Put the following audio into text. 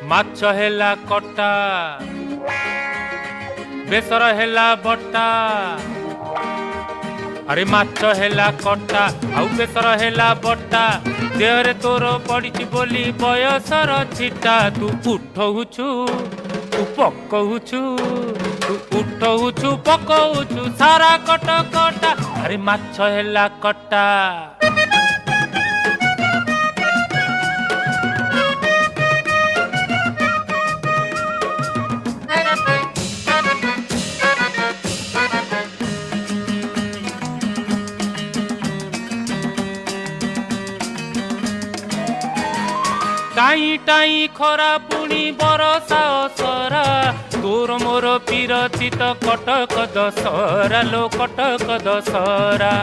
ମାଛ ହେଲା କଟା ବେସର ହେଲା ବଟା अरे माछ हेला कटा आउ बेसर हेला बटा देहरे तोर पड़ी बोली बयसर छिटा तू उठौछु तू पकौछु तू उठौछु पकौछु सारा कट कटा अरे माछ हेला कटा टाई टाई खरा पुणी बरसा असरा तोर मोर पीरती तो कटक दशहरा लो कटक दशहरा।